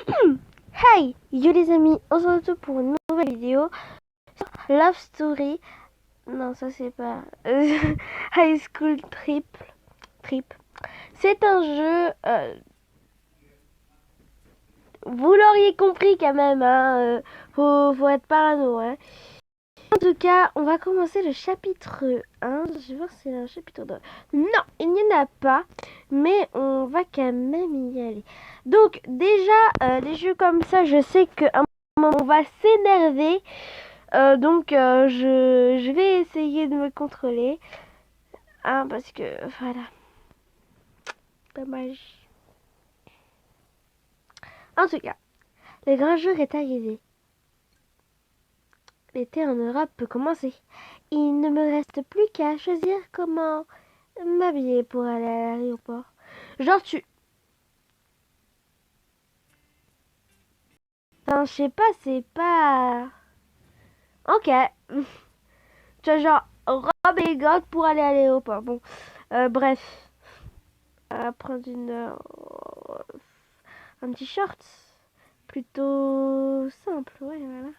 Hey, yo les amis, on se retrouve pour une nouvelle vidéo sur Love Story. Non, ça c'est pas High School Trip. C'est un jeu, vous l'auriez compris quand même, hein, faut être parano, hein. En tout cas, on va commencer le chapitre 1. Je vais voir si c'est un chapitre 2. Non, il n'y en a pas, mais on va quand même y aller. Donc déjà, les jeux comme ça, je sais qu'à un moment on va s'énerver. Je vais essayer de me contrôler. Hein, parce que, voilà, dommage. En tout cas, le grand jour est arrivé. L'été en Europe peut commencer. Il ne me reste plus qu'à choisir comment m'habiller pour aller à l'aéroport. Genre Enfin, je sais pas, c'est pas... Ok. Tu vois, genre, robe élégante pour aller à l'aéroport. Bon, bref. Prendre un petit short. Plutôt simple, ouais, voilà.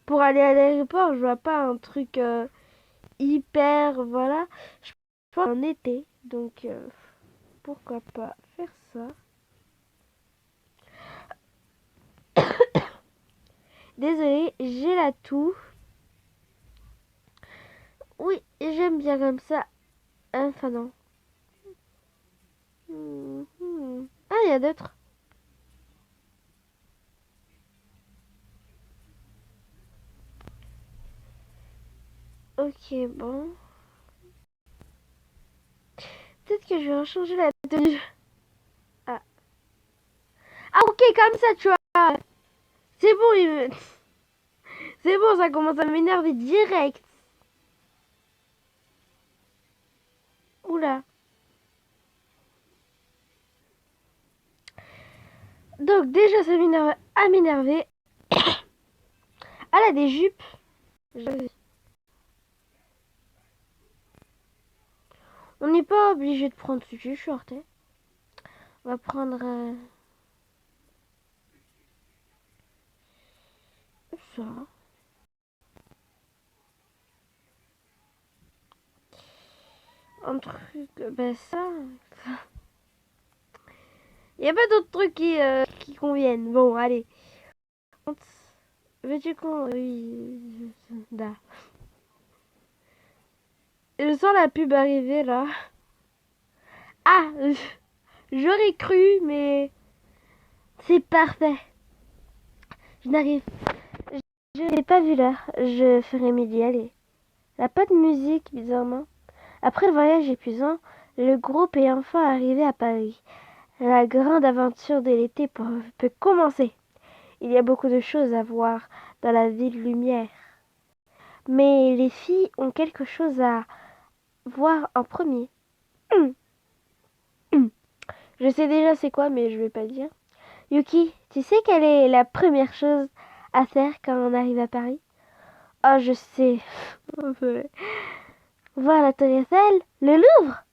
Pour aller à l'aéroport, je vois pas un truc hyper, voilà. Je pense en été, donc pourquoi pas faire ça. Désolée, j'ai la toux. Oui, j'aime bien comme ça. Enfin non. Ah, il y a d'autres. Ok, bon. Peut-être que je vais changer la tenue. Ah. Ah, ok, comme ça, tu vois. C'est bon, c'est bon, ça commence à m'énerver direct. Oula. Donc, déjà, ça m'énerve à m'énerver. Elle a des jupes. On n'est pas obligé de prendre ce short. Hein. On va prendre ça. Un truc. Ben ça. Il n'y a pas d'autres trucs qui conviennent. Bon, allez. Veux-tu qu'on. Oui. Da. Je sens la pub arriver là. Ah, j'aurais cru, mais c'est parfait. Je n'arrive. Je n'ai pas vu l'heure. Je ferai midi. Allez. La pas de musique, bizarrement. Après le voyage épuisant, le groupe est enfin arrivé à Paris. La grande aventure de l'été peut commencer. Il y a beaucoup de choses à voir dans la ville lumière. Mais les filles ont quelque chose à voir en premier. Je sais déjà c'est quoi, mais je vais pas le dire. Yuki, tu sais quelle est la première chose à faire quand on arrive à Paris? Oh, je sais. Voir la Tour Eiffel, le Louvre.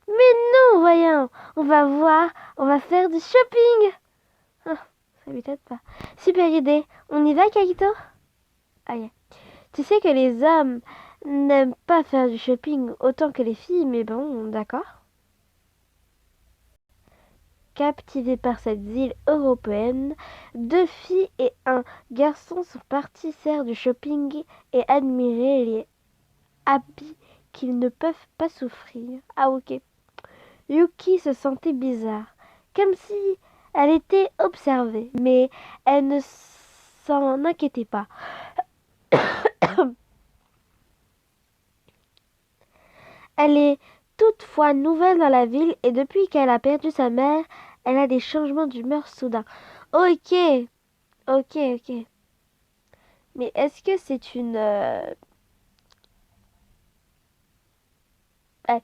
Mais non, voyons. On va faire du shopping. Oh, ça m'étonne pas. Super idée. On y va, Kaito? Ah, yeah. Tu sais que les hommes n'aiment pas faire du shopping autant que les filles, mais bon, d'accord. Captivés par cette ville européenne, deux filles et un garçon sont partis faire du shopping et admirer les habits qu'ils ne peuvent pas souffrir. Ah, ok. Yuki se sentait bizarre, comme si elle était observée, mais elle ne s'en inquiétait pas. Elle est toutefois nouvelle dans la ville et depuis qu'elle a perdu sa mère, elle a des changements d'humeur soudains. Ok, ok. Mais est-ce que c'est une... ouais.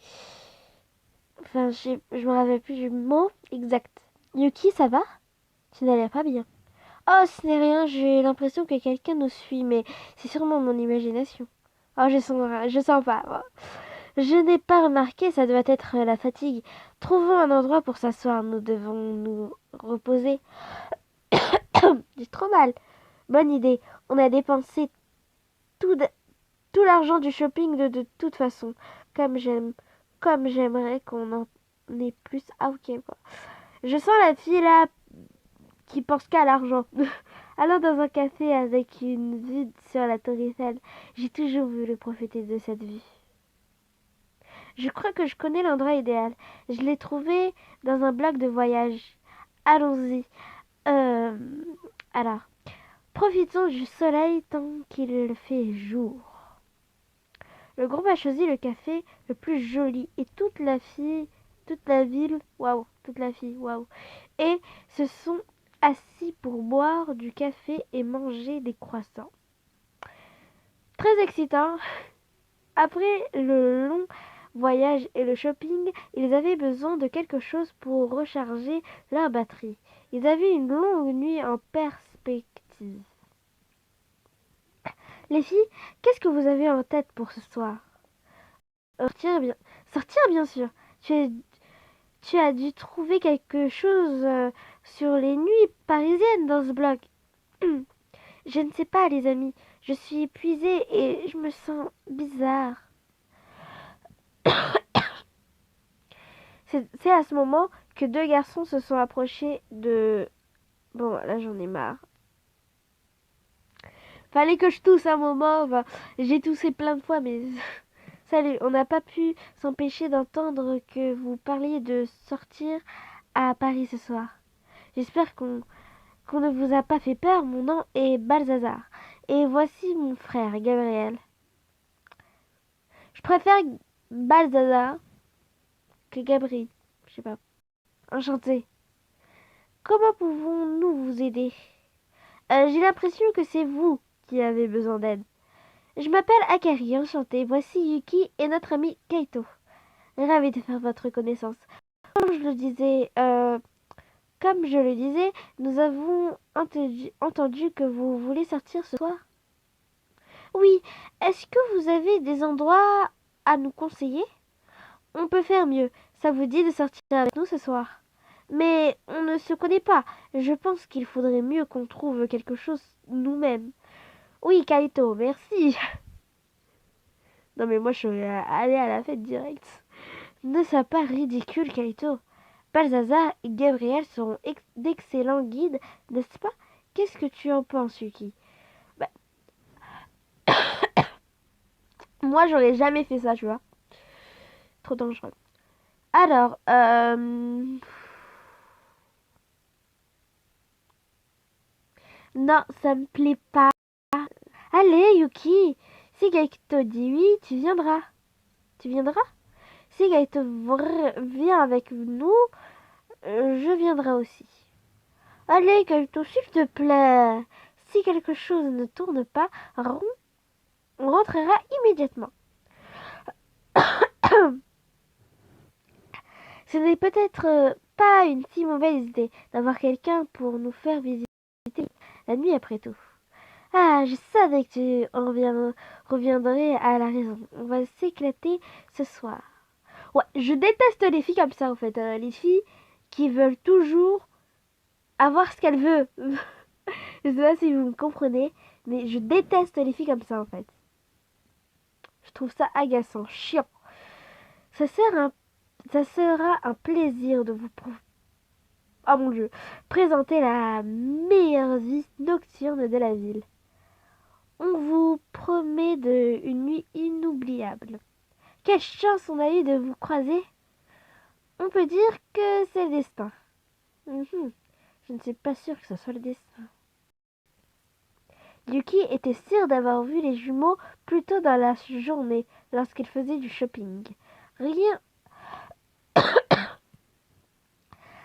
Enfin, je me rappelle plus du mot exact. Yuki, ça va? Tu n'as l'air pas bien. Oh, ce n'est rien, j'ai l'impression que quelqu'un nous suit, mais c'est sûrement mon imagination. Oh, je sens pas. Je n'ai pas remarqué, ça doit être la fatigue. Trouvons un endroit pour s'asseoir. Nous devons nous reposer. J'ai trop mal. Bonne idée. On a dépensé tout, tout l'argent du shopping de toute façon. Comme j'aimerais qu'on en ait plus. Ah ok quoi. Je sens la fille là qui pense qu'à l'argent. Allons dans un café avec une vue sur la tour Eiffel. J'ai toujours voulu profiter de cette vue. Je crois que je connais l'endroit idéal. Je l'ai trouvé dans un blog de voyage. Allons-y. Euh, alors, profitons du soleil tant qu'il fait jour. Le groupe a choisi le café le plus joli et toute la ville, waouh, toute la fille, waouh, et se sont assis pour boire du café et manger des croissants. Très excitant. Après le long voyage et le shopping, ils avaient besoin de quelque chose pour recharger leur batterie. Ils avaient une longue nuit en perspective. Les filles, qu'est-ce que vous avez en tête pour ce soir? Sortir bien sûr. Tu as dû trouver quelque chose sur les nuits parisiennes dans ce blog. Je ne sais pas, les amis. Je suis épuisée et je me sens bizarre. C'est à ce moment que deux garçons se sont approchés de... Bon, là j'en ai marre. Fallait que je tousse un moment. Enfin, j'ai toussé plein de fois, mais... Salut, on n'a pas pu s'empêcher d'entendre que vous parliez de sortir à Paris ce soir. J'espère qu'on ne vous a pas fait peur. Mon nom est Balthazar. Et voici mon frère, Gabriel. Je préfère Balthazar que Gabriel. Je sais pas. Enchanté. Comment pouvons-nous vous aider? J'ai l'impression que c'est vous qui avez besoin d'aide. Je m'appelle Akari, enchantée. Voici Yuki et notre ami Kaito. Ravi de faire votre connaissance. Comme comme je le disais, nous avons entendu que vous voulez sortir ce soir. Oui, est-ce que vous avez des endroits à nous conseiller? On peut faire mieux. Ça vous dit de sortir avec nous ce soir? Mais on ne se connaît pas. Je pense qu'il faudrait mieux qu'on trouve quelque chose nous-mêmes. Oui, Kaito, merci. Non mais moi je suis allée à la fête directe. Ne sois pas ridicule, Kaito. Balthazar et Gabriel seront d'excellents guides, n'est-ce pas? Qu'est-ce que tu en penses, Yuki? Bah, moi j'aurais jamais fait ça, tu vois. Trop dangereux. Alors, non, ça me plaît pas. Allez, Yuki, si Gaito dit oui, tu viendras. Tu viendras? Si Gaito vient avec nous, je viendrai aussi. Allez, Gaito, s'il te plaît. Si quelque chose ne tourne pas, on rentrera immédiatement. Ce n'est peut-être pas une si mauvaise idée d'avoir quelqu'un pour nous faire visiter la nuit après tout. Ah, je savais que tu reviendrais à la raison. On va s'éclater ce soir. Ouais, je déteste les filles comme ça en fait. Les filles qui veulent toujours avoir ce qu'elles veulent. Je sais pas si vous me comprenez, mais je déteste les filles comme ça en fait. Je trouve ça agaçant, chiant. Ça sera un plaisir de vous oh mon Dieu, présenter la meilleure vie nocturne de la ville. On vous promet une nuit inoubliable. Quelle chance on a eu de vous croiser. On peut dire que c'est le destin. Je ne suis pas sûre que ce soit le destin. Yuki était sûr d'avoir vu les jumeaux plus tôt dans la journée lorsqu'il faisait du shopping. Rien,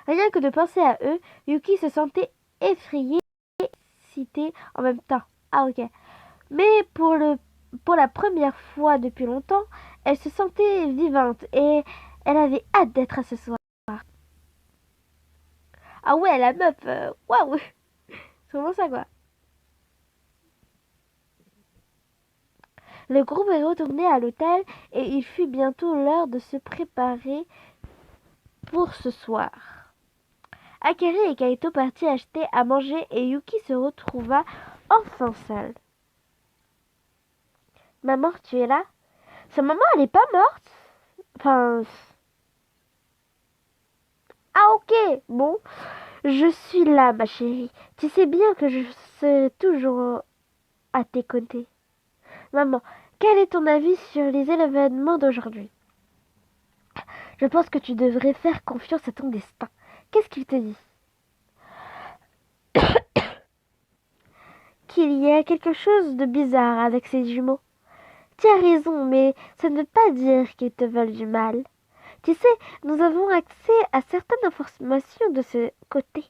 rien que de penser à eux, Yuki se sentait effrayé et excité en même temps. Ah ok. Mais pour la première fois depuis longtemps, elle se sentait vivante et elle avait hâte d'être à ce soir. Ah ouais, la meuf, waouh, c'est vraiment ça quoi. Le groupe est retourné à l'hôtel et il fut bientôt l'heure de se préparer pour ce soir. Akari et Kaito partirent acheter à manger et Yuki se retrouva enfin seule. Maman, tu es là? Sa maman, elle est pas morte? Enfin... Ah ok, bon. Je suis là, ma chérie. Tu sais bien que je serai toujours à tes côtés. Maman, quel est ton avis sur les événements d'aujourd'hui? Je pense que tu devrais faire confiance à ton destin. Qu'est-ce qu'il te dit? Qu'il y a quelque chose de bizarre avec ces jumeaux. Tu as raison, mais ça ne veut pas dire qu'ils te veulent du mal. Tu sais, nous avons accès à certaines informations de ce côté.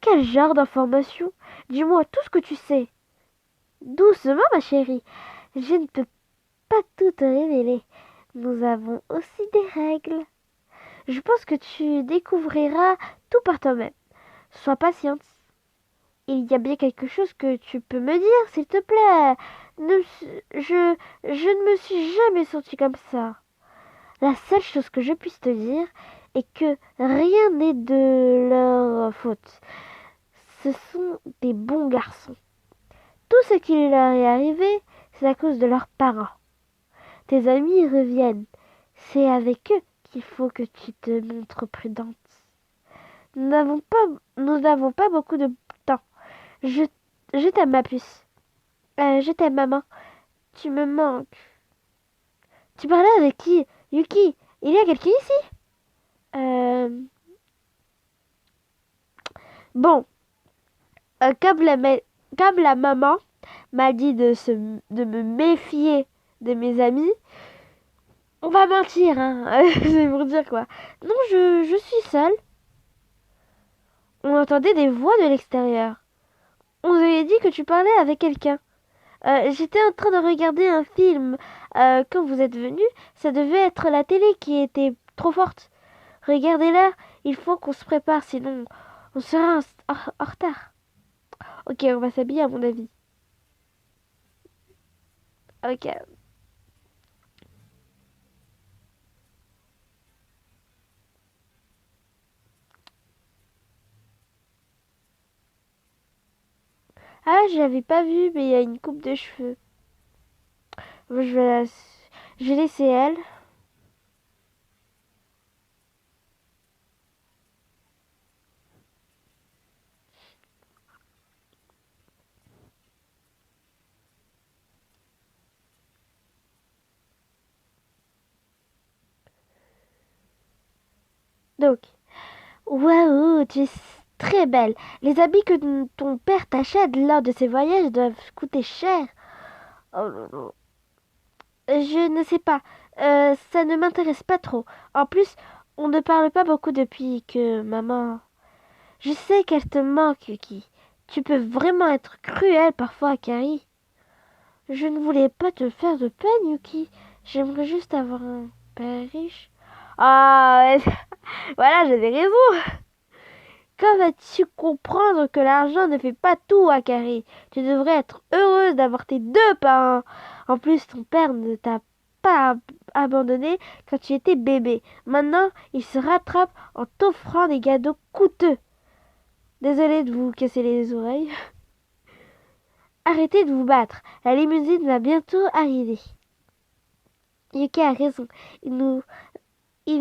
Quel genre d'informations? Dis-moi tout ce que tu sais. Doucement, ma chérie. Je ne peux pas tout te révéler. Nous avons aussi des règles. Je pense que tu découvriras tout par toi-même. Sois patiente. Il y a bien quelque chose que tu peux me dire, s'il te plaît. Je ne me suis jamais sentie comme ça. La seule chose que je puisse te dire est que rien n'est de leur faute. Ce sont des bons garçons. Tout ce qui leur est arrivé, c'est à cause de leurs parents. Tes amis reviennent. C'est avec eux qu'il faut que tu te montres prudente. Nous n'avons pas beaucoup de temps. Je, je t'aime, ma puce. Je t'aime, maman. Tu me manques. Tu parlais avec qui? Yuki, il y a quelqu'un ici? Bon, comme la maman m'a dit de me méfier de mes amis, on va mentir, hein. C'est pour dire quoi. Non, je suis seule. On entendait des voix de l'extérieur. On nous avait dit que tu parlais avec quelqu'un. J'étais en train de regarder un film quand vous êtes venu. Ça devait être la télé qui était trop forte. Regardez-la, il faut qu'on se prépare, sinon on sera en retard. Ok, on va s'habiller à mon avis. Ok. Ah, je l'avais pas vu, mais il y a une coupe de cheveux. Bon, je vais laisser elle. Donc, waouh, tu es très belle. Les habits que ton père t'achète lors de ses voyages doivent coûter cher. Oh non, non. Je ne sais pas. Ça ne m'intéresse pas trop. En plus, on ne parle pas beaucoup depuis que maman... Je sais qu'elle te manque, Yuki. Tu peux vraiment être cruel parfois, Carrie. Je ne voulais pas te faire de peine, Yuki. J'aimerais juste avoir un père riche. Ah, voilà, j'avais raison. Quand vas-tu comprendre que l'argent ne fait pas tout, Akari? Tu devrais être heureuse d'avoir tes deux parents. En plus, ton père ne t'a pas abandonné quand tu étais bébé. Maintenant, il se rattrape en t'offrant des cadeaux coûteux. Désolée de vous casser les oreilles. Arrêtez de vous battre. La limousine va bientôt arriver. Yuki a raison. Il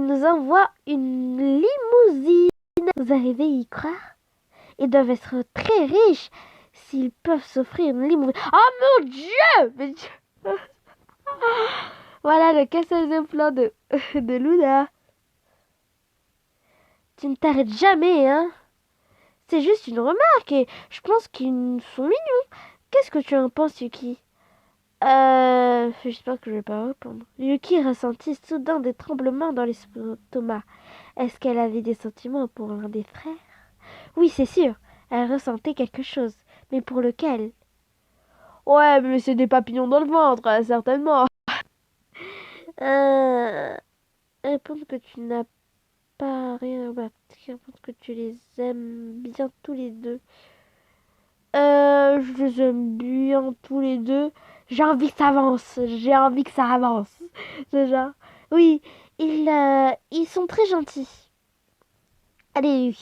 nous envoie une limousine. Vous arrivez à y croire? Ils doivent être très riches s'ils peuvent s'offrir une limousine. Oh mon Dieu! Voilà le cassage de plan de Luna. Tu ne t'arrêtes jamais, hein? C'est juste une remarque et je pense qu'ils sont mignons. Qu'est-ce que tu en penses, Yuki? J'espère que je vais pas répondre. Yuki ressentit soudain des tremblements dans l'estomac. Est-ce qu'elle avait des sentiments pour l'un des frères? Oui, c'est sûr. Elle ressentait quelque chose. Mais pour lequel? Ouais, mais c'est des papillons dans le ventre, certainement. Euh... Répondre que tu n'as pas rien à battre. Répondre que tu les aimes bien tous les deux. Je les aime bien tous les deux. J'ai envie que ça avance. J'ai envie que ça avance. C'est genre. Oui, ils sont très gentils. Allez, Lucie.